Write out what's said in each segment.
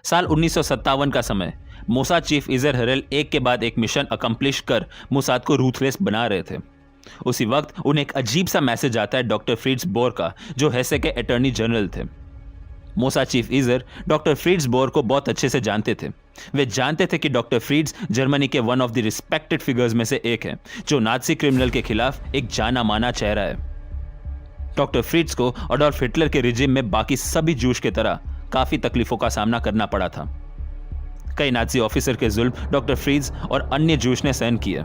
साल 1957 का समय। मोसाद चीफ इजर हरेल एक के बाद एक मिशन अकम्प्लिश कर मोसाद को रूथलेस बना रहे थे। उसी वक्त उन्हें एक अजीब सा मैसेज आता है डॉक्टर फ्रिट्ज बोर का, जो हेसे के अटॉर्नी जनरल थे। Mossad chief Isser doctor Fritz Bauer को बहुत अच्छे से जानते थे। वे जानते थे कि डॉक्टर फ्रिट्ज जर्मनी के one of the respected figures में से एक है, जो नाजी क्रिमिनल के खिलाफ एक जाना माना चेहरा है। डॉक्टर फ्रिट्ज को अडोल्फ हिटलर के रिजिम में बाकी सभी जूश की तरह काफी तकलीफों का सामना करना पड़ा था। कई नाजी ऑफिसर के जुल्म डॉक्टर फ्रिट्ज और अन्य जूश ने सहन किए।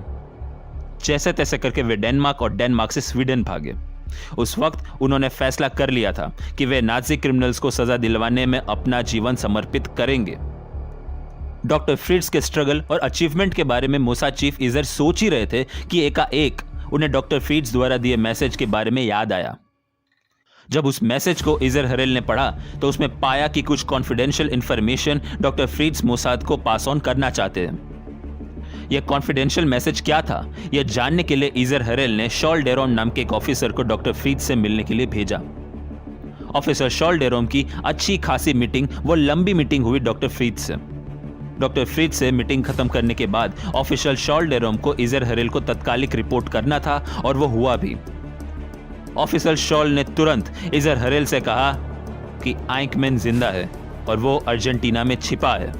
जैसे तैसे करके वे डेनमार्क और डेनमार्क से स्वीडन भागे। उस वक्त उन्होंने फैसला कर लिया था कि वे नाजी क्रिमिनल्स को सजा दिलवाने में अपना जीवन समर्पित करेंगे। डॉक्टर फ्रिट्ज के स्ट्रगल और अचीवमेंट के बारे में मोसाद चीफ इजर सोच ही रहे थे कि एकाएक उन्हें डॉक्टर फ्रिट्ज द्वारा दिए मैसेज के बारे में याद आया। जब उस मैसेज को इजर हरेल ने पढ़ा तो उसमें पाया कि कुछ confidential information doctor Fritz Mossad को पास ऑन करना चाहते हैं। यह कॉन्फिडेंशियल मैसेज क्या था, यह जानने के लिए इजर हरेल ने शॉल डेरोम नाम के एक ऑफिसर को डॉक्टर फ्रिट्ज से मिलने के लिए भेजा। ऑफिसर शॉल डेरोम की अच्छी खासी मीटिंग, वो लंबी मीटिंग हुई डॉक्टर फ्रिट्ज से। डॉक्टर फ्रिट्ज से मीटिंग खत्म करने के बाद ऑफिसर शॉल डेरोम को इजर हरेल को तत्कालिक रिपोर्ट करना था, और वो हुआ भी। ऑफिसर शॉल ने तुरंत इजर हरेल से कहा कि आइंकमैन जिंदा है और वो अर्जेंटीना में छिपा है।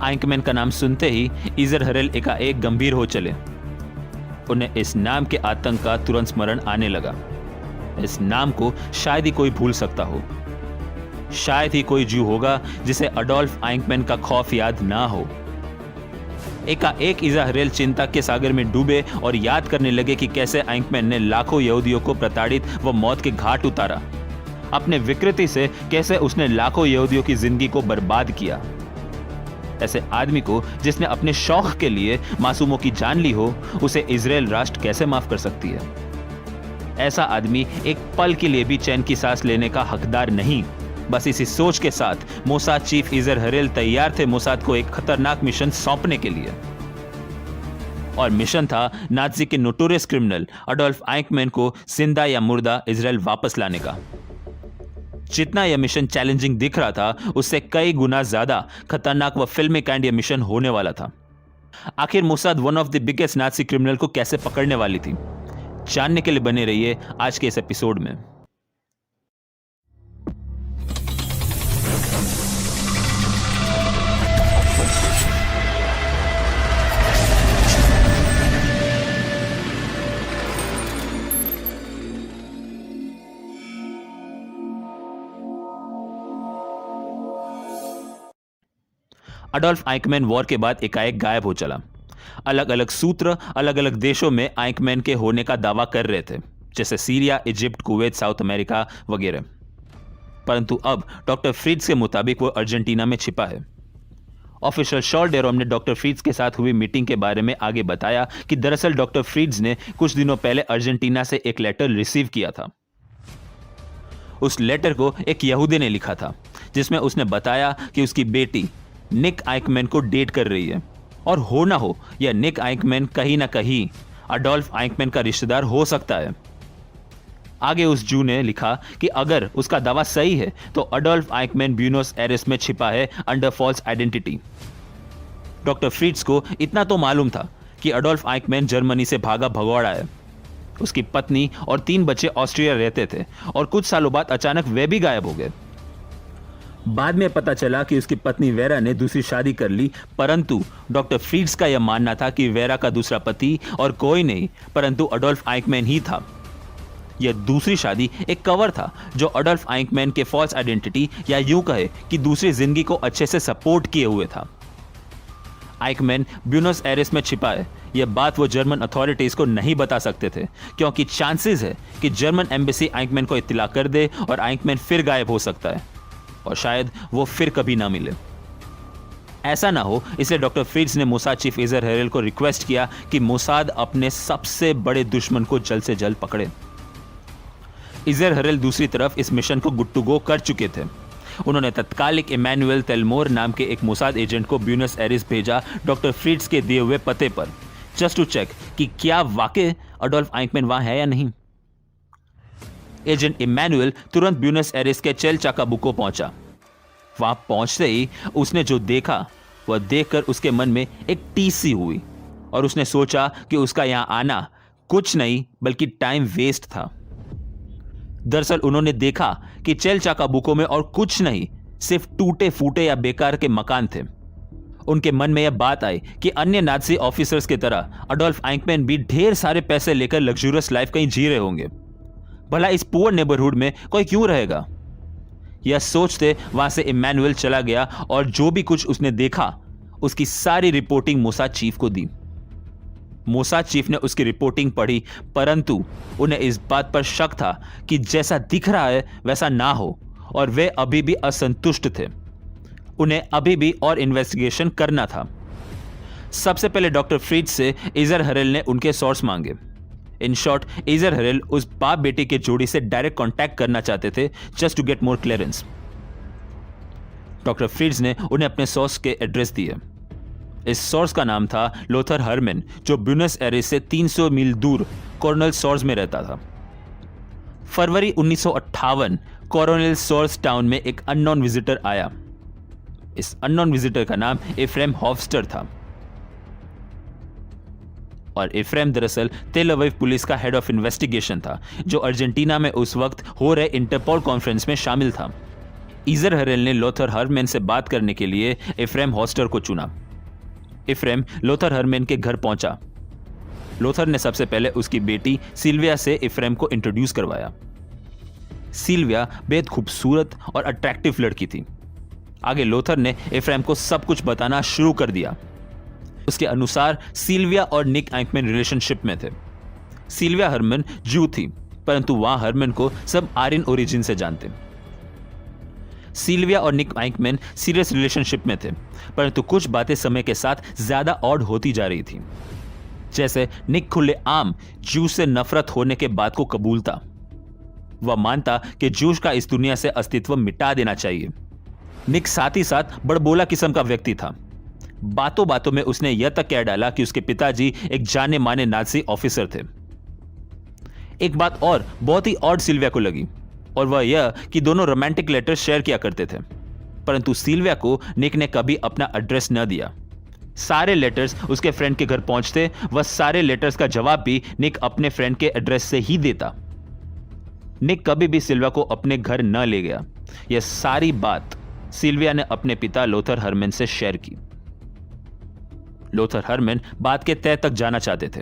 आइंकमैन का नाम सुनते ही इजर हरेल एकाएक गंभीर हो चले। उन्हें इस नाम के आतंक का तुरंत स्मरण आने लगा। इस नाम को शायद ही कोई भूल सकता हो। शायद ही कोई जू होगा जिसे अडोल्फ आइंकमैन का खौफ याद ना हो। एकाएक इजर हरेल चिंता के सागर में डूबे और याद करने लगे कि कैसे आइंकमैन ने लाखों यहूदियों को प्रताड़ित व मौत के घाट उतारा। अपने विकृति से कैसे उसने लाखों यहूदियों की जिंदगी को बर्बाद किया। ऐसे आदमी को जिसने अपने शौक के लिए मासूमों की जान ली हो, उसे इजराइल राष्ट्र कैसे माफ कर सकती है। ऐसा आदमी एक पल के लिए भी चैन की सांस लेने का हकदार नहीं। बस इसी सोच के साथ मोसाद चीफ इजर हरेल तैयार थे मोसाद को एक खतरनाक मिशन सौंपने के लिए। और मिशन था नाजी के नोटोरियस क्रिमिनल अडोल्फ आइंकमैन को जिंदा या मुर्दा इजराइल वापस लाने का। जितना यह मिशन चैलेंजिंग दिख रहा था, उससे कई गुना ज्यादा खतरनाक व फिल्मी काइंड यह मिशन होने वाला था। आखिर Mossad one of the biggest Nazi criminal को कैसे पकड़ने वाली थी, जानने के लिए बने रहिए आज के इस एपिसोड में। अडोल्फ आइंकमैन वॉर के बाद एकाएक गायब हो चला। अलग अलग सूत्र अलग अलग देशों में आइंकमैन के होने का दावा कर रहे थे, जैसे Syria, Egypt, Kuwait, south America वगैरह। परंतु अब डॉक्टर फ्रिट्ज के मुताबिक वो अर्जेंटीना में छिपा है। ऑफिसर शॉल डेरोम ने डॉक्टर फ्रिट्ज के साथ हुई मीटिंग के बारे में आगे बताया कि दरअसल डॉक्टर फ्रिट्ज ने कुछ दिनों पहले अर्जेंटीना से एक लेटर रिसीव किया था। उस लेटर को एक यहूदी ने लिखा था, जिसमें उसने बताया कि उसकी बेटी निक आइंकमैन को डेट कर रही है, और हो ना हो यह निक आइंकमैन कहीं ना कहीं अडोल्फ आइंकमैन का रिश्तेदार हो सकता है। आगे उस जू ने लिखा कि अगर उसका दावा सही है तो अडोल्फ आइंकमैन ब्यूनोस एयरेस में छिपा है under false identity. Doctor Fritz को इतना तो मालूम था कि अडोल्फ आइंकमैन जर्मनी से भागा भगौड़ा है। उसकी पत्नी और 3 बच्चे ऑस्ट्रिया रहते थे, और कुछ सालों बाद अचानक वे भी गायब हो गए। बाद में पता चला कि उसकी पत्नी वेरा ने दूसरी शादी कर ली, परंतु डॉक्टर फ्रिट्ज का यह मानना था कि वेरा का दूसरा पति और कोई नहीं परंतु अडोल्फ आइंकमैन ही था। यह दूसरी शादी एक कवर था जो अडोल्फ आइंकमैन के फॉल्स आइडेंटिटी, या यूं कहे कि दूसरी जिंदगी को अच्छे से सपोर्ट किए हुए था। आइंकमैन ब्यूनोस एयरेस में छिपा है, यह बात वो जर्मन अथॉरिटीज को नहीं बता सकते थे, क्योंकि चांसेस है कि जर्मन एम्बेसी आइंकमैन को इत्तला कर दे और आइंकमैन फिर गायब हो सकता है, और शायद वो फिर कभी ना मिले। ऐसा ना हो इसलिए डॉक्टर फ्रिट्ज ने मोसाद चीफ इजर हरेल को रिक्वेस्ट किया कि मोसाद अपने सबसे बड़े दुश्मन को जल्द से जल्द पकड़े। इजर हरेल दूसरी तरफ इस मिशन को गुड टू गो कर चुके थे। उन्होंने तत्कालिक इमैनुअल तेलमोर नाम के एक मोसाद एजेंट को ब्यूनस एयरेस भेजा डॉक्टर फ्रिट्ज के दिए हुए पते पर, जस्ट टू चेक कि क्या वाकई अडोल्फ आइंकमैन वहां है या नहीं। एजेंट इमैनुअल तुरंत ब्यूनस एयरेस के चेल चाकाबुको पहुंचा। वहां पहुंचते ही उसने जो देखा वह देखकर उसके मन में एक टीस सी हुई और उसने सोचा कि उसका यहां आना कुछ नहीं बल्कि टाइम वेस्ट था। दरअसल उन्होंने देखा कि चेल चाकाबुको में और कुछ नहीं, सिर्फ टूटे फूटे या बेकार के मकान थे। उनके मन में यह बात आई कि अन्य नाज़ी ऑफिसर्स की तरह अडोल्फ आइंकमैन भी ढेर सारे पैसे लेकर लग्जूरियस लाइफ कहीं जी रहे होंगे। भला इस पुअर नेबरहुड में कोई क्यों रहेगा? यह सोचते वहां से इमैनुअल चला गया और जो भी कुछ उसने देखा उसकी सारी रिपोर्टिंग मोसाद चीफ को दी। मोसाद चीफ ने उसकी रिपोर्टिंग पढ़ी, परंतु उन्हें इस बात पर शक था कि जैसा दिख रहा है वैसा ना हो और वे अभी भी असंतुष्ट थे। उन्हें अभी भी और इन्वेस्टिगेशन करना था। सबसे पहले डॉक्टर फ्रीड से इजर हरेल ने उनके सोर्स मांगे। इन शॉर्ट, इजर हरेल उस बाप बेटे के जोड़ी से डायरेक्ट कांटेक्ट करना चाहते थे just to get more clearance. Doctor Fritz ने उन्हें अपने सोर्स के एड्रेस दिए। इस सोर्स का नाम था लोथर हर्मन, जो ब्यूनस एयर्स से 300 मील दूर कॉर्नल सोर्स में रहता था। फरवरी 1958 कॉर्नल सोर्स टाउन में एक अननोन विजिटर आया। इस अननोन विजिटर का नाम इफ्रेम हॉफस्टर था और इफ्रेम दरअसल तेल अवीव पुलिस का हेड ऑफ इन्वेस्टिगेशन था, जो अर्जेंटीना में उस वक्त हो रहे इंटरपोल कॉन्फ्रेंस में शामिल था। इजर हरेल ने लोथर हर्मन से बात करने के लिए इफ्रेम हॉस्टर को चुना। इफ्रेम लोथर हर्मन के घर पहुंचा। लोथर ने सबसे पहले उसकी बेटी सिल्विया से इफ्रेम को इंट्रोड्यूस करवाया। सिल्विया बेहद खूबसूरत और अट्रैक्टिव लड़की थी। आगे लोथर ने इफ्रेम को सब कुछ बताना शुरू कर दिया। उसके अनुसार सिल्विया और निक आइंकमैन रिलेशनशिप में थे। सिल्विया हर्मन जू थी, परंतु वहां हर्मन को सब आर्यन ओरिजिन से जानते। सिल्विया और निक आइंकमैन सीरियस रिलेशनशिप में थे, परंतु कुछ बातें समय के साथ ज्यादा ऑड होती जा रही थी। जैसे निक खुले आम जू से नफरत होने के बात को कबूलता। वह मानता कि जूस का इस दुनिया से अस्तित्व मिटा देना चाहिए। निक साथ ही साथ बड़बोला किस्म का व्यक्ति था। बातों बातों में उसने यह तक कह डाला कि उसके पिताजी एक जाने माने नाज़ी ऑफिसर थे। एक बात और बहुत ही ऑड सिल्विया को लगी, और वह यह कि दोनों रोमांटिक लेटर शेयर किया करते थे, परंतु सिल्विया को निक ने कभी अपना एड्रेस न दिया। सारे लेटर्स उसके फ्रेंड के घर पहुंचते, वह सारे लेटर्स का जवाब भी निक अपने फ्रेंड के एड्रेस से ही देता। निक कभी भी सिल्विया को अपने घर न ले गया। यह सारी बात सिल्विया ने अपने पिता लोथर हर्मन से शेयर की। लोथर हर्मन बात के तह तक जाना चाहते थे।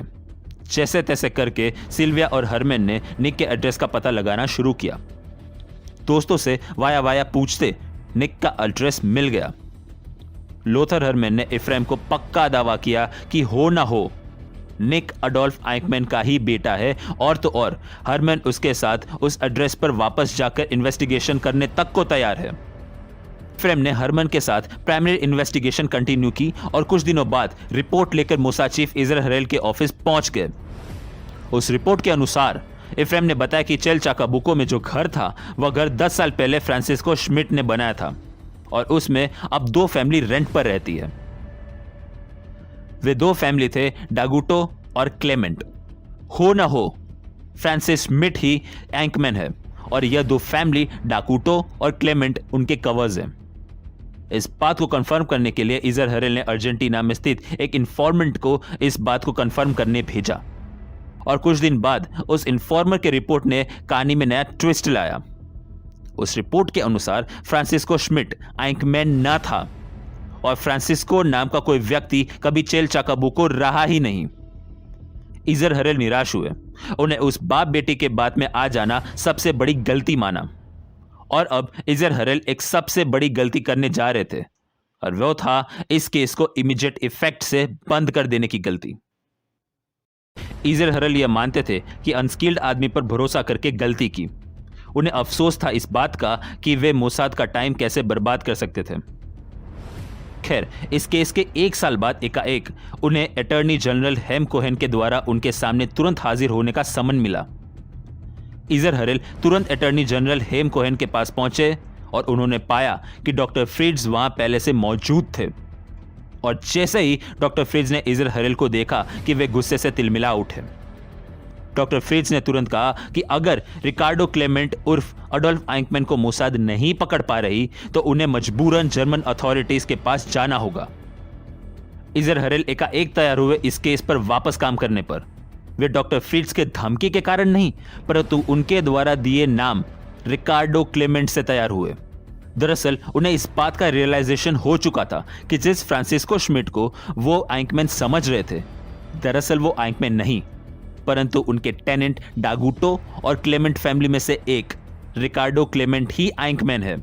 जैसे तैसे करके सिल्विया और हर्मन ने निक के एड्रेस का पता लगाना शुरू किया। दोस्तों से वाया वाया पूछते निक का एड्रेस मिल गया। लोथर हर्मन ने इफ्रेम को पक्का दावा किया कि हो ना हो निक अडोल्फ आइंकमैन का ही बेटा है, और तो और हर्मन उसके साथ उस एड्रेस पर वापस जाकर इन्वेस्टिगेशन करने तक को तैयार है। इफ्रेम ने हर्मन के साथ प्राइमरी इन्वेस्टिगेशन कंटिन्यू की और कुछ दिनों बाद रिपोर्ट लेकर मोसाद चीफ इजर हरेल के ऑफिस पहुंच गए। उस रिपोर्ट के अनुसार इफ्रेम ने बताया कि चेल चाकाबुको में जो घर था वह घर 10 साल पहले फ्रांसिस्को श्मिट ने बनाया था और उसमें अब 2 फैमिली रेंट पर रहती है। वे 2 फैमिली थे, डागुटो और क्लेमेंट। हो ना हो फ्रांसिस श्मिट ही आइंकमैन है और यह 2 फैमिली डागुटो और क्लेमेंट उनके कवर्स हैं। इस बात को कंफर्म करने के लिए इजर हरेल ने अर्जेंटीना में स्थित एक इन्फॉर्मेंट को इस बात को कंफर्म करने भेजा, और कुछ दिन बाद उस इन्फॉर्मर के रिपोर्ट ने कहानी में नया ट्विस्ट लाया। उस रिपोर्ट के अनुसार फ्रांसिस्को श्मिट आइंकमैन न था और फ्रांसिस्को नाम का कोई व्यक्ति कभी चेल चाकाबुको रहा ही नहीं। इजर हरेल निराश हुए। उन्हें उस बाप बेटी के बात में आ जाना सबसे बड़ी गलती माना, और अब इजर हरेल एक सबसे बड़ी गलती करने जा रहे थे, और वो था इस केस को इमीडिएट इफेक्ट से बंद कर देने की गलती। इजर हरेल यह मानते थे कि अनस्किल्ड आदमी पर भरोसा करके गलती की। उन्हें अफसोस था इस बात का कि वे मोसाद का टाइम कैसे बर्बाद कर सकते थे। खैर, इस केस के 1 साल बाद एकाएक उन्हें अटॉर्नी जनरल हेम कोहेन के द्वारा उनके सामने तुरंत हाजिर होने का समन मिला। इजर हरेल तुरंत अटॉर्नी जनरल हेम कोहेन के पास पहुंचे और उन्होंने पाया कि डॉक्टर फ्रीड्स वहां पहले से मौजूद थे, और जैसे ही डॉक्टर फ्रीड्स ने इजर हरेल को देखा कि वे गुस्से से तिलमिला उठे। डॉक्टर फ्रिट्ज ने तुरंत कहा कि अगर रिकार्डो क्लेमेंट उर्फ अडोल्फ आइंकमैन को मोसाद नहीं पकड़ पा रही तो उन्हें मजबूरन जर्मन अथॉरिटीज के पास जाना होगा। इजर हरेल एकाएक तैयार हुए इस केस पर वापस काम करने पर। वे डॉक्टर फ्रिट्ज के धमकी के कारण नहीं, परंतु उनके द्वारा दिए नाम रिकार्डो क्लेमेंट से तैयार हुए। दरअसल उन्हें इस बात का रियलाइजेशन हो चुका था कि जिस फ्रांसिस्को श्मिट को वो आइंकमैन समझ रहे थे, दरअसल वो आइंकमैन नहीं, परंतु उनके टेनेंट डागूटो और क्लेमेंट फैमिली में से एक रिकार्डो क्लेमेंट ही आइंकमैन है।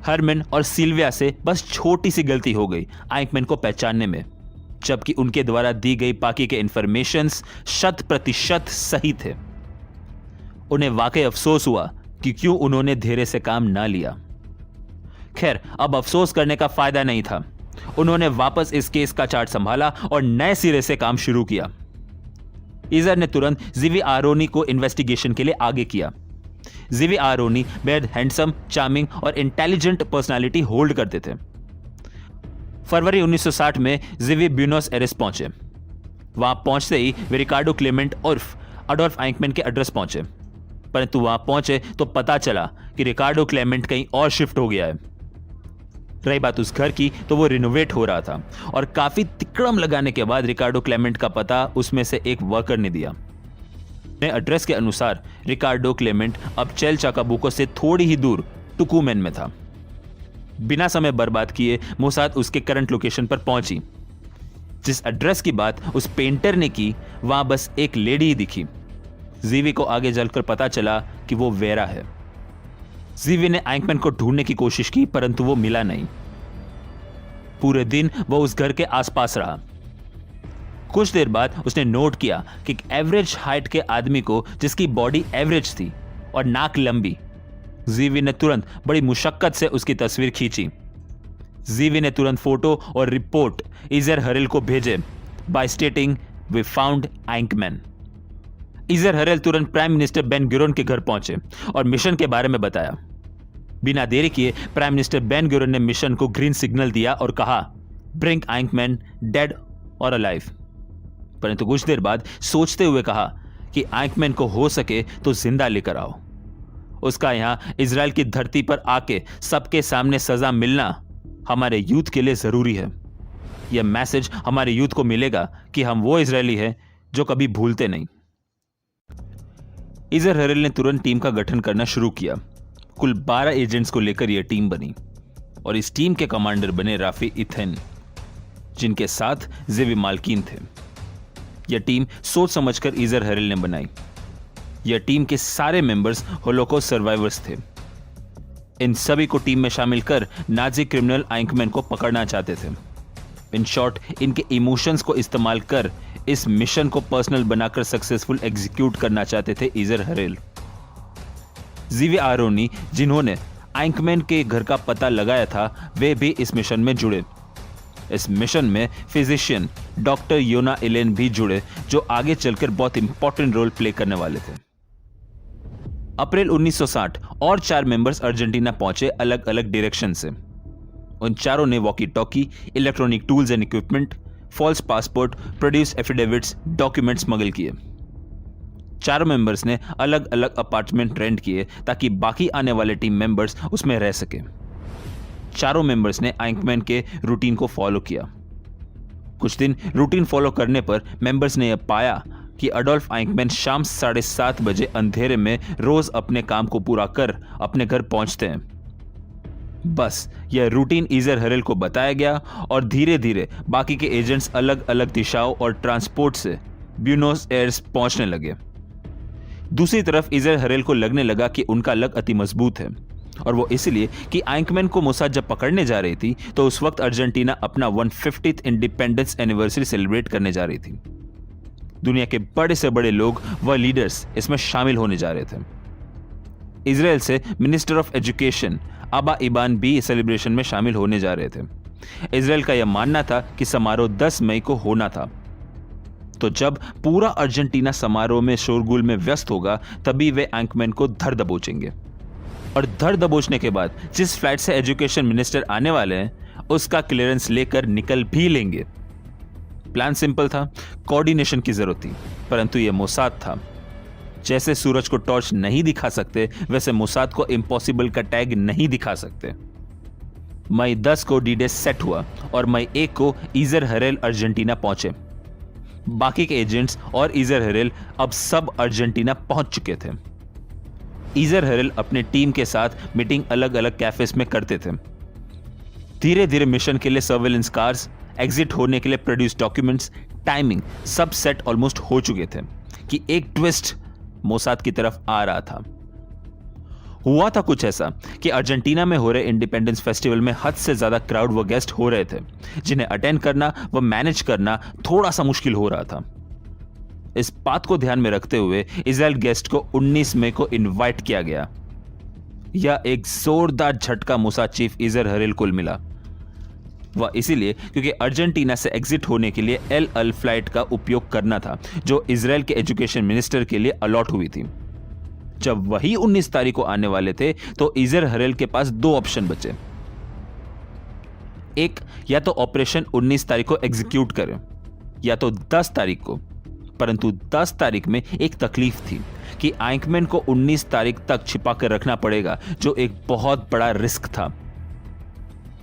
हरमन और सिल्विया से बस छोटी सी गलती हो गई आइंकमैन को पहचानने में, जबकि उनके द्वारा दी गई बाकी के इंफॉर्मेशंस 100% सही थे। उन्हें वाकई अफसोस हुआ कि क्यों उन्होंने धैर्य से काम ना लिया। खैर, अब अफसोस करने का फायदा नहीं था। उन्होंने वापस इस केस का चार्ज संभाला और नए सिरे से काम शुरू किया। इजर ने तुरंत जिवी आरोनी को इन्वेस्टिगेशन के लिए आगे किया। जिवी आरोनी बेहद हैंडसम, चार्मिंग और इंटेलिजेंट पर्सनालिटी होल्ड करते थे। फरवरी 1960 में जिवी ब्यूनोस एयर्स पहुंचे। वहां पहुंचते ही वे रिकार्डो क्लेमेंट उर्फ अडोल्फ आइंकमैन के एड्रेस पहुंचे, परंतु वहां पहुंचे तो पता चला कि रिकार्डो क्लेमेंट कहीं और शिफ्ट हो गया है। रही बात उस घर की, तो वो रिनोवेट हो रहा था और काफी तिकड़म लगाने के बाद रिकार्डो क्लेमेंट का पता उसमें से एक वर्कर ने दिया। अपने एड्रेस के अनुसार रिकार्डो क्लेमेंट अब चेल चाकाबुको से थोड़ी ही दूर टुकुमेन में था। बिना समय बर्बाद किए मोसाद उसके करंट लोकेशन पर पहुंची। जिस एड्रेस की बात उस पेंटर ने की, वहां बस एक लेडी ही दिखी। जीवी को आगे चलकर पता चला कि वो वेरा है। जीवी ने आइंकमैन को ढूंढने की कोशिश की, परंतु वो मिला नहीं। पूरे दिन वो उस घर के आसपास रहा। कुछ देर बाद उसने नोट किया कि एक एवरेज हाइट के आदमी को, जिसकी बॉडी एवरेज थी और नाक लंबी, जीवी ने तुरंत बड़ी मुशक्कत से उसकी तस्वीर खींची। जीवी ने तुरंत फोटो और रिपोर्ट इजर हरेल को भेजे बाय स्टेटिंग वी फाउंड आइंकमैन। इजर हरेल तुरंत प्राइम मिनिस्टर बेन गुरियन के घर पहुंचे और मिशन के बारे में बताया। बिना देरी किए प्राइम मिनिस्टर बेन गुरियन ने मिशन को ग्रीन सिग्नल दिया और कहा, ब्रिंग आइंकमैन डेड और अलाइव। परंतु कुछ देर बाद सोचते हुए कहा कि आइंकमैन को हो सके तो जिंदा लेकर आओ। उसका यहां इजराइल की धरती पर आके सबके सामने सजा मिलना हमारे यूथ के लिए जरूरी है। यह मैसेज हमारे यूथ को मिलेगा कि हम वो इजरायली हैं जो कभी भूलते नहीं। इजर हरेल ने तुरंत टीम का गठन करना शुरू किया। कुल 12 एजेंट्स को लेकर यह टीम बनी और इस टीम के कमांडर बने राफी इथेन, जिनके साथ जेवी मालकीन थे। यह टीम सोच समझकर इजर हरेल ने बनाई। यह टीम के सारे मेंबर्स होलोकॉस्ट सर्वाइवर्स थे। इन सभी को टीम में शामिल कर नाजी क्रिमिनल आइंकमैन को पकड़ना चाहते थे। इन शॉर्ट, इनके इमोशंस को इस्तेमाल कर इस मिशन को पर्सनल बनाकर सक्सेसफुल एग्जीक्यूट करना चाहते थे इजर हरेल। जिवी आरोनी, जिन्होंने आइंकमैन के घर का पता लगाया था, वे भी इस मिशन में जुड़े। इस मिशन में फिजिशियन डॉक्टर योना एलेन भी जुड़े, जो आगे चलकर बहुत इंपॉर्टेंट रोल प्ले करने वाले थे। अप्रैल 1960 और 4 मेंबर्स अर्जेंटीना पहुंचे अलग अलग डायरेक्शन से। उन चारों ने walkie talkie, electronic tools and equipment, false passport, produce affidavits, documents smuggle किए। चारों मेंबर्स ने अलग अलग अपार्टमेंट रेंट किए ताकि बाकी आने वाले टीम मेंबर्स उसमें रह सके। चारों मेंबर्स ने आइंकमैन के रूटीन को फॉलो किया। कुछ दिन रूटीन फॉलो करने पर मेंबर्स ने यह पाया कि अडोल्फ आइंकमैन शाम 7:30 बजे अंधेरे में रोज अपने काम को पूरा कर अपने घर पहुंचते हैं। बस यह रूटीन इजर हरेल को बताया गया और धीरे धीरे बाकी के एजेंट्स अलग अलग दिशाओं और ट्रांसपोर्ट से ब्यूनोस एयर्स पहुंचने लगे। दूसरी तरफ इजर हरेल को लगने लगा कि उनका लक अति मजबूत है, और वो इसलिए कि आइंकमैन को मोसाद जब पकड़ने जा रही थी तो उस वक्त अर्जेंटीना अपना 150th इंडिपेंडेंस एनिवर्सरी सेलिब्रेट करने जा रही थी। दुनिया के बड़े से बड़े लोग व लीडर्स इसमें शामिल होने जा रहे थे। इजराइल से मिनिस्टर ऑफ एजुकेशन अबा इबान भी इस सेलिब्रेशन में शामिल होने जा रहे थे। इजराइल का यह मानना था कि समारोह 10 मई को होना था। तो जब पूरा अर्जेंटीना समारोह में शोरगुल में व्यस्त होगा, तभी वे आइंकमैन को धर दबोचेंगे। और धर दबोचने के बाद जिस फ्लाइट से एजुकेशन मिनिस्टर आने वाले हैं, उसका क्लियरेंस लेकर निकल भी लेंगे। प्लान सिंपल था, कोऑर्डिनेशन की जरूरत थी, परंतु यह मोसाद था। जैसे सूरज को टॉर्च नहीं दिखा सकते, वैसे मोसाद को इम्पॉसिबल का टैग नहीं दिखा सकते। मई 10 को डी-डे सेट हुआ और मई 1 को इजर हरेल अर्जेंटीना पहुंचे। बाकी के एजेंट्स और इजर हरेल अब सब अर्जेंटीना पहुंच चुके थे। इजर हरेल अपने टीम के साथ मीटिंग अलग अलग कैफेस में करते थे। धीरे धीरे मिशन के लिए सर्वेलेंस कार्स, एग्जिट होने के लिए प्रोड्यूस डॉक्यूमेंट्स, टाइमिंग सब सेट ऑलमोस्ट हो चुके थे कि एक ट्विस्ट मोसाद की तरफ आ रहा था। हुआ था कुछ ऐसा कि अर्जेंटीना में हो रहे इंडिपेंडेंस फेस्टिवल में हद से ज्यादा क्राउड व गेस्ट हो रहे थे, जिन्हें अटेंड करना व मैनेज करना थोड़ा सा मुश्किल हो रहा था। इस बात को ध्यान में रखते हुए इजराइल गेस्ट को 19 मई को इनवाइट किया गया। यह एक जोरदार झटका मोसाद चीफ इजर हरेल को मिला, वह इसीलिए क्योंकि अर्जेंटीना से एग्जिट होने के लिए एल अल फ्लाइट का उपयोग करना था, जो इजराइल के एजुकेशन मिनिस्टर के लिए अलॉट हुई थी। जब वही 19 तारीख को आने वाले थे तो इजर हरेल के पास दो ऑप्शन बचे। एक, या तो ऑपरेशन 19 तारीख को एग्जीक्यूट करें, या तो 10 तारीख को। परंतु 10 तारीख में एक तकलीफ थी कि आइंकमैन को 19 तारीख तक छिपा कर रखना पड़ेगा, जो एक बहुत बड़ा रिस्क था।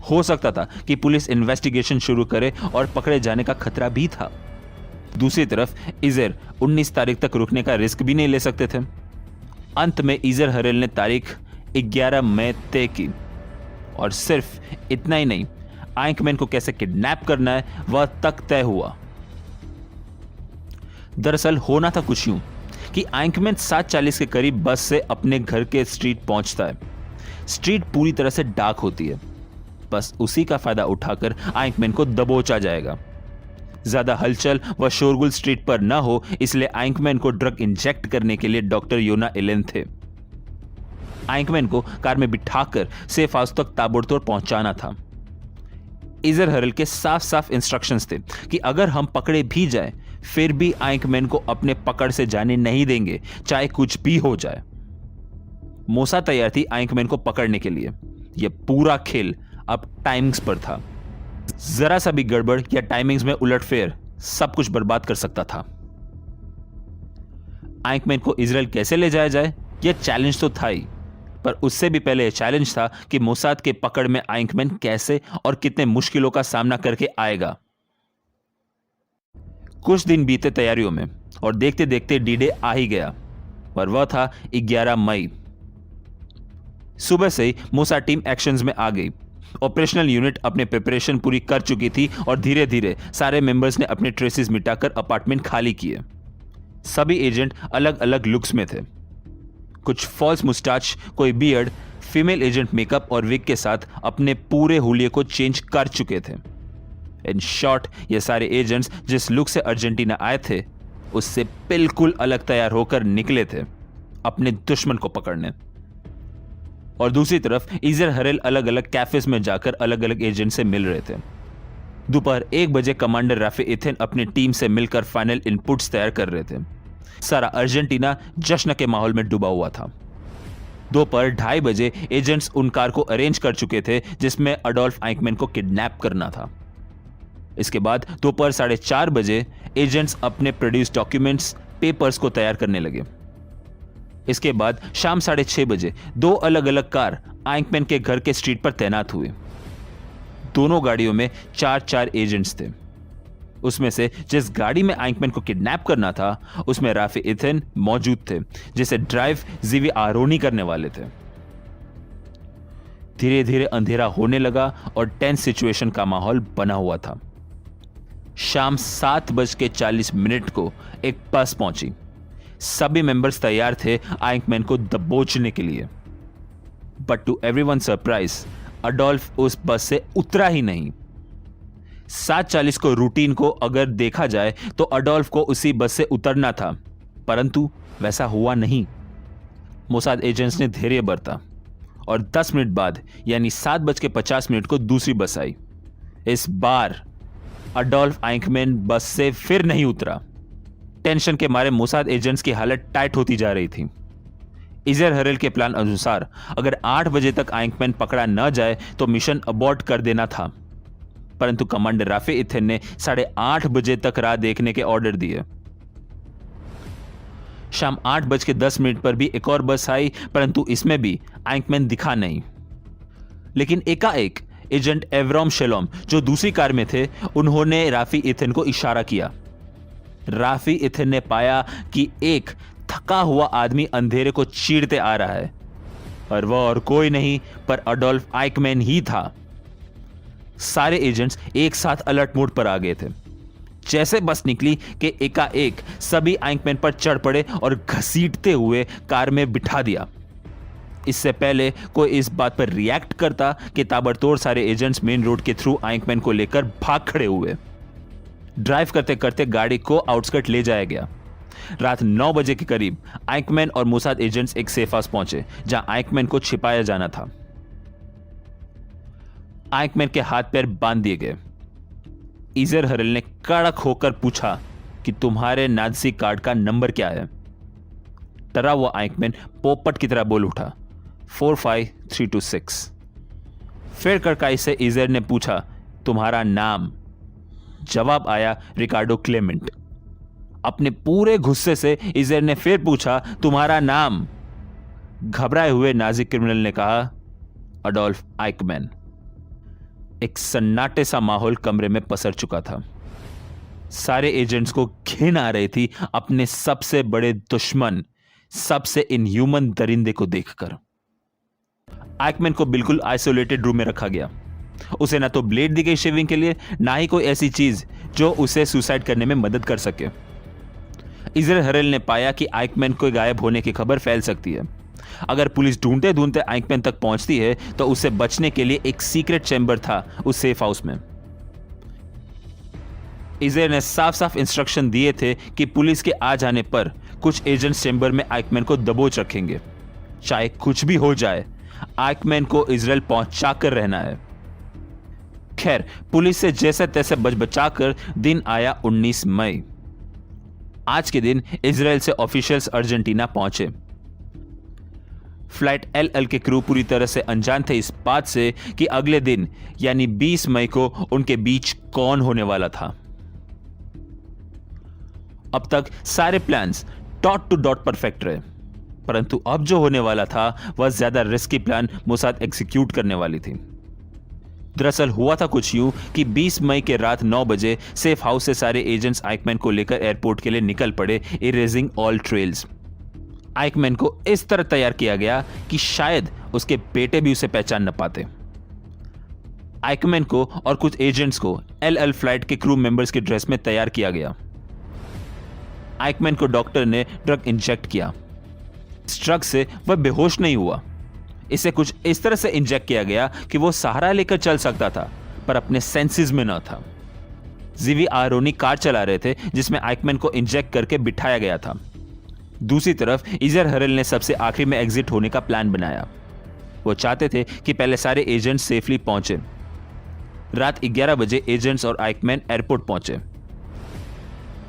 हो सकता था कि पुलिस इन्वेस्टिगेशन शुरू करे और पकड़े जाने का खतरा भी था। दूसरी तरफ इजर 19 तारीख तक रुकने का रिस्क भी नहीं ले सकते थे। अंत में इजर हरेल ने तारीख 11 मई तय की, और सिर्फ इतना ही नहीं, आइंकमैन को कैसे किडनैप करना है वह तक तय हुआ। दरअसल होना था कुछ यूं कि आइंकमैन 7:40 के करीब बस से अपने घर के स्ट्रीट पहुंचता है। स्ट्रीट पूरी तरह से डार्क होती है, बस उसी का फायदा उठाकर आइंकमैन को दबोचा जाएगा। ज्यादा हलचल व शोरगुल स्ट्रीट पर न हो, इसलिए आइंकमैन को ड्रग इंजेक्ट करने के लिए डॉक्टर योना एलेन थे। आइंकमैन को कार में बिठाकर सेफ हाउस तक ताबड़तोड़ पहुंचाना था। इजर हरेल के साफ साफ इंस्ट्रक्शंस थे कि अगर हम पकड़े भी जाए, फिर भी आइंकमैन को अपने पकड़ से जाने नहीं देंगे, चाहे कुछ भी हो जाए। मोसाद तैयार थी आइंकमैन को पकड़ने के लिए। यह पूरा खेल अब टाइमिंग्स पर था। जरा सा भी गड़बड़ या टाइमिंग्स में उलटफेर सब कुछ बर्बाद कर सकता था। आइंकमैन को इजराइल कैसे ले जाया जाए, यह चैलेंज तो था ही, पर उससे भी पहले यह चैलेंज था कि मोसाद के पकड़ में आइंकमैन कैसे और कितने मुश्किलों का सामना करके आएगा। कुछ दिन बीते तैयारियों में, और देखते देखते डी-डे आ ही गया, और वह था 11 मई। सुबह से ही मोसाद टीम एक्शंस में आ गई। ऑपरेशनल यूनिट अपने प्रिपरेशन पूरी कर चुकी थी और धीरे धीरे सारे मेंबर्स ने अपने ट्रेसेस मिटाकर अपार्टमेंट खाली किए। सभी एजेंट अलग अलग लुक्स में थे, कुछ फॉल्स मुस्टाच, कोई बियर्ड, फीमेल एजेंट मेकअप और विग के साथ अपने पूरे हुलिये को चेंज कर चुके थे। इन शॉर्ट, ये सारे एजेंट्स जिस लुक से अर्जेंटीना आए थे, उससे बिल्कुल अलग तैयार होकर निकले थे अपने दुश्मन को पकड़ने। और दूसरी तरफ इजर हरेल अलग अलग कैफेज में जाकर अलग अलग एजेंट से मिल रहे थे। दोपहर 1 बजे कमांडर राफे इथेन अपनी टीम से मिलकर फाइनल इनपुट्स तैयार कर रहे थे। सारा अर्जेंटीना जश्न के माहौल में डूबा हुआ था। दोपहर 2:30 बजे एजेंट्स उन कार को अरेंज कर चुके थे जिसमें अडोल्फ आइंकमैन को किडनैप करना था। इसके बाद दोपहर 4:30 बजे एजेंट्स अपने प्रोड्यूस डॉक्यूमेंट्स, पेपर्स को तैयार करने लगे। इसके बाद शाम 6:30 बजे 2 अलग अलग कार आइंकमैन के घर के स्ट्रीट पर तैनात हुए। दोनों गाड़ियों में 4 एजेंट्स थे। उसमें से जिस गाड़ी में आइंकमैन को किडनैप करना था, उसमें राफे इथेन मौजूद थे, जिसे ड्राइव जीवी आरोनी करने वाले थे। धीरे धीरे अंधेरा होने लगा और टेंस सिचुएशन का माहौल बना हुआ था। शाम 7:40 को एक बस पहुंची। सभी मेंबर्स तैयार थे आइंकमैन को दबोचने के लिए, but to everyone surprise, Adolf उस बस से उतरा ही नहीं। 7:40 को रूटीन को अगर देखा जाए तो अडोल्फ को उसी बस से उतरना था, परंतु वैसा हुआ नहीं। मोसाद एजेंट्स ने धैर्य बरता और 10 मिनट बाद यानी 7:50 को दूसरी बस आई। इस बार अडोल्फ आइंकमैन बस से फिर नहीं उतरा। टेंशन के मारे मोसाद एजेंट्स की हालत टाइट होती जा रही थी। इजर हरेल के प्लान अनुसार अगर 8 बजे तक आइंकमैन पकड़ा न जाए तो मिशन अबॉर्ट कर देना था, परंतु कमांडर राफी इथेन ने 8:30 बजे तक राह देखने के ऑर्डर दिए। शाम 8:10 पर भी एक और बस आई, परंतु इसमें भी आइंकमैन दिखा नहीं। लेकिन एकाएक एजेंट एवरोम शेलोम जो दूसरी कार में थे, उन्होंने राफी इथेन को इशारा किया। राफी इथेन ने पाया कि एक थका हुआ आदमी अंधेरे को चीरते आ रहा है और वह और कोई नहीं पर अडोल्फ आइकमैन ही था। सारे एजेंट्स एक साथ अलर्ट मोड पर आ गए थे। जैसे बस निकली कि एकाएक सभी आइकमैन पर चढ़ पड़े और घसीटते हुए कार में बिठा दिया। इससे पहले कोई इस बात पर रिएक्ट करता कि ताबड़तोड़ सारे एजेंट्स मेन रोड के थ्रू आइकमैन को लेकर भाग खड़े हुए। ड्राइव करते करते गाड़ी को आउटस्कर्ट ले जाया गया। रात 9 बजे के करीब आइकमैन और मोसाद एजेंट्स एक सेफ हाउस पहुंचे, जहां आइकमैन को छिपाया जाना था। आइकमैन के हाथ पैर बांध दिए गए। इजर हरेल ने कड़क होकर पूछा कि तुम्हारे नाज़ी कार्ड का नंबर क्या है। डरा हुआ आइकमैन पोपट की तरह बोल उठा, 45326। फिर कड़काई से इजर ने पूछा, तुम्हारा नाम? जवाब आया, रिकार्डो क्लेमेंट। अपने पूरे गुस्से से इजर ने फिर पूछा, तुम्हारा नाम? घबराए हुए नाजी क्रिमिनल ने कहा, अडोल्फ आइकमैन। एक सन्नाटे सा माहौल कमरे में पसर चुका था। सारे एजेंट्स को घिन आ रही थी अपने सबसे बड़े दुश्मन, सबसे इनह्यूमन दरिंदे को देखकर। आइकमैन को बिल्कुल आइसोलेटेड रूम में रखा गया। उसे ना तो ब्लेड दी गई शेविंग के लिए, ना ही कोई ऐसी चीज जो उसे सुसाइड करने में मदद कर सके। इजर हरेल ने पाया कि आइकमैन को गायब होने की खबर फैल सकती है। अगर पुलिस ढूंढते ढूंढते आइकमैन तक पहुंचती है तो उसे बचने के लिए एक सीक्रेट चैम्बर था उस सेफ हाउस में। इजर ने साफ साफ इंस्ट्रक्शन दिए थे कि पुलिस के आ जाने पर कुछ एजेंट्स चैम्बर में आइकमैन को दबोच रखेंगे। चाहे कुछ भी हो जाए, आइकमैन को इजराइल पहुंचा कर रहना है। खैर, पुलिस से जैसे तैसे बचाकर दिन आया 19 मई। आज के दिन इजराइल से ऑफिशियल्स अर्जेंटीना पहुंचे। फ्लाइट एल के क्रू पूरी तरह से अनजान थे इस बात से कि अगले दिन यानी 20 मई को उनके बीच कौन होने वाला था। अब तक सारे plans dot to dot perfect रहे, परंतु अब जो होने वाला था वह ज्यादा रिस्की प्लान मोसाद एग्जीक्यूट करने वाली थी। दरअसल हुआ था कुछ यूं कि 20 मई के रात 9 बजे सेफ हाउस से सारे एजेंट्स आइकमैन को लेकर एयरपोर्ट के लिए निकल पड़े, इरेजिंग ऑल ट्रेल्स। आइकमैन को इस तरह तैयार किया गया कि शायद उसके बेटे भी उसे पहचान न पाते। आइकमैन को और कुछ एजेंट्स को एल फ्लाइट के क्रू मेंबर्स की ड्रेस में तैयार किया गया। आइकमैन को डॉक्टर ने ड्रग इंजेक्ट किया। इस ड्रग से वह बेहोश नहीं हुआ। इसे कुछ इस तरह से इंजेक्ट किया गया कि वो सहारा लेकर चल सकता था, पर अपने सेंसेस में न था। जीवी आरोनी कार चला रहे थे जिसमें आइकमैन को इंजेक्ट करके बिठाया गया था। दूसरी तरफ इजर हरेल ने सबसे आखिरी में एग्जिट होने का प्लान बनाया। वो चाहते थे कि पहले सारे एजेंट्स सेफली पहुंचे। रात 11 बजे एजेंट्स और आइकमैन एयरपोर्ट पहुंचे।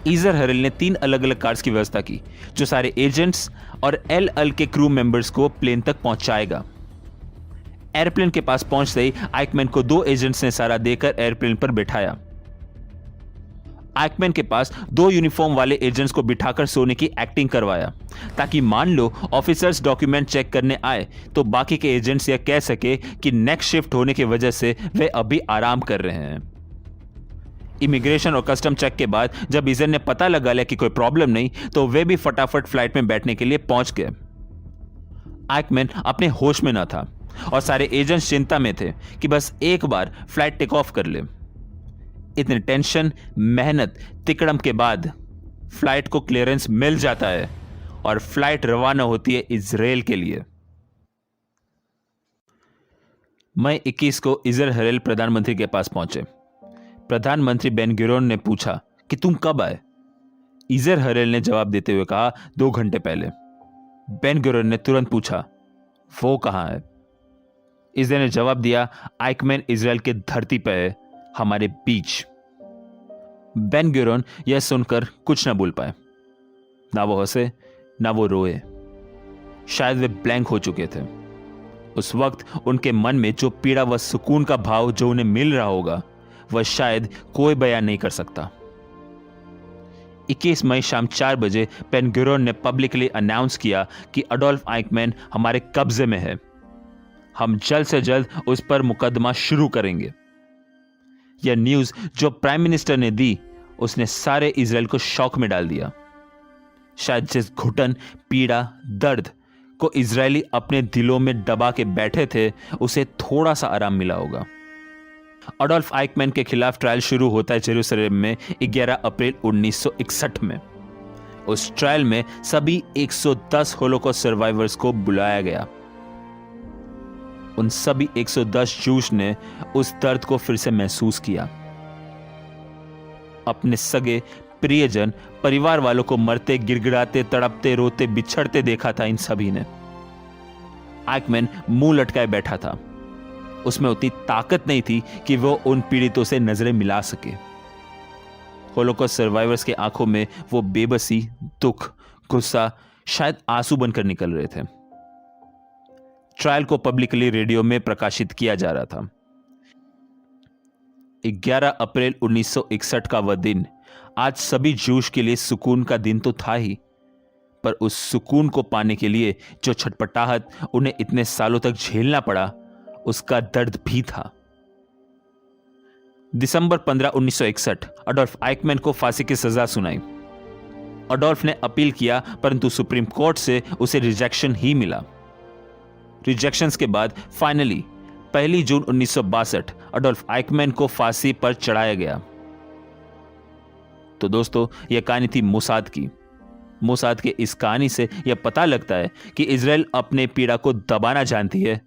इजर हरेल ने 3 अलग अलग कार्स की व्यवस्था की जो सारे एजेंट्स और एल के क्रू मेंबर्स को प्लेन तक पहुंचाएगा। एयरप्लेन के पास पहुंचते ही आइकमैन को 2 एजेंट्स ने सहारा देकर एयरप्लेन पर बिठाया। आइकमैन के पास 2 यूनिफॉर्म वाले एजेंट्स को बिठाकर सोने की एक्टिंग करवाया, ताकि मान लो ऑफिसर्स डॉक्यूमेंट चेक करने आए तो बाकी के एजेंट्स यह कह सके कि नेक्स्ट शिफ्ट होने की वजह से वे अभी आराम कर रहे हैं। इमिग्रेशन और कस्टम चेक के बाद जब इजर ने पता लगा लिया कि कोई प्रॉब्लम नहीं, तो वे भी फटाफट फ्लाइट में बैठने के लिए पहुंच गए। आइकमैन अपने होश में न था और सारे एजेंट्स चिंता में थे कि बस एक बार फ्लाइट टेक ऑफ कर ले। इतनी टेंशन, मेहनत, तिकड़म के बाद फ्लाइट को क्लियरेंस मिल जाता है और फ्लाइट रवाना होती है इजराइल के लिए। मई 21 को इजर हरेल प्रधानमंत्री के पास पहुंचे। प्रधानमंत्री बेन गुरियोन ने पूछा कि तुम कब आए? इजर हरेल ने जवाब देते हुए कहा, 2 घंटे पहले। बेन गुरियोन ने तुरंत पूछा, वो कहां है? इजर ने जवाब दिया, आइकमैन इजराइल के धरती पर है, हमारे बीच। बेन गुरियोन यह सुनकर कुछ न बोल पाए। ना वो हंसे, ना वो रोए। शायद वे ब्लैंक हो चुके थे। उस वक्त उनके मन में जो पीड़ा व सुकून का भाव जो उन्हें मिल रहा होगा, वह शायद कोई बयान नहीं कर सकता। 21 मई शाम 4 बजे बेन गुरियोन ने पब्लिकली अनाउंस किया कि अडोल्फ आइकमैन हमारे कब्जे में है, हम जल्द से जल्द उस पर मुकदमा शुरू करेंगे। यह न्यूज जो प्राइम मिनिस्टर ने दी उसने सारे इजराइल को शॉक में डाल दिया। शायद जिस घुटन, पीड़ा, दर्द को इजरायली अपने दिलों में दबा के बैठे थे उसे थोड़ा सा आराम मिला होगा। अडोल्फ आइकमैन के खिलाफ ट्रायल शुरू होता है जेरूसलम में 11 अप्रैल 1961 में। उस ट्रायल में सभी 110 होलोकॉस्ट सर्वाइवर्स को बुलाया गया। उन सभी 110 जूस ने उस दर्द को फिर से महसूस किया। अपने सगे, प्रियजन, परिवार वालों को मरते, गिड़गिड़ाते, तड़पते, रोते, बिछड़ते देखा था इन सभी ने। आइकमैन मुंह लटकाए बैठा था। उसमें उतनी ताकत नहीं थी कि वो उन पीड़ितों से नजरें मिला सके। होलोकॉस्ट सर्वाइवर्स के आंखों में वो बेबसी, दुख, गुस्सा, शायद आंसू बनकर निकल रहे थे। ट्रायल को पब्लिकली रेडियो में प्रकाशित किया जा रहा था। 11 अप्रैल 1961 का वह दिन आज सभी जूश के लिए सुकून का दिन तो था ही, पर उस सुकून को पाने के लिए जो छटपटाहट उन्हें इतने सालों तक झेलना पड़ा, उसका दर्द भी था। दिसंबर 15, 1961 अडोल्फ आइकमैन को फांसी की सजा सुनाई। अडोल्फ ने अपील किया परंतु सुप्रीम कोर्ट से उसे रिजेक्शन ही मिला। रिजेक्शंस के बाद फाइनली 1 जून 1962 अडोल्फ आइकमैन को फांसी पर चढ़ाया गया। तो दोस्तों, यह कहानी थी मोसाद की। मोसाद के इस कहानी से यह पता लगता है कि इजराइल अपने पीड़ा को दबाना जानती है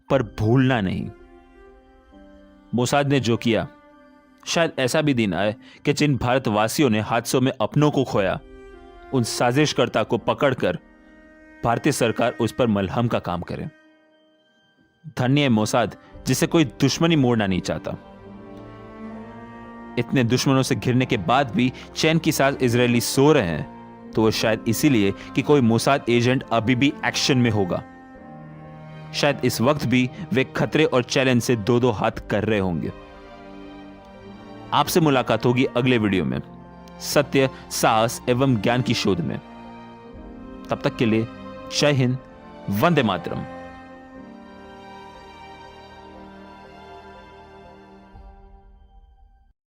पर भूलना नहीं। मोसाद ने जो किया, शायद ऐसा भी दिन आए कि जिन भारतवासियों ने हादसों में अपनों को खोया, उन साजिशकर्ता को पकड़कर भारतीय सरकार उस पर मलहम का काम करे। धन्य है मोसाद, जिसे कोई दुश्मनी मोड़ना नहीं चाहता। इतने दुश्मनों से घिरने के बाद भी चैन की सांस इजरायली सो रहे हैं, तो वो शायद इसीलिए कि कोई मोसाद एजेंट अभी भी एक्शन में होगा। शायद इस वक्त भी वे खतरे और चैलेंज से दो दो हाथ कर रहे होंगे। आपसे मुलाकात होगी अगले वीडियो में सत्य, साहस एवं ज्ञान की शोध में। तब तक के लिए जय हिंद, वंदे मातरम।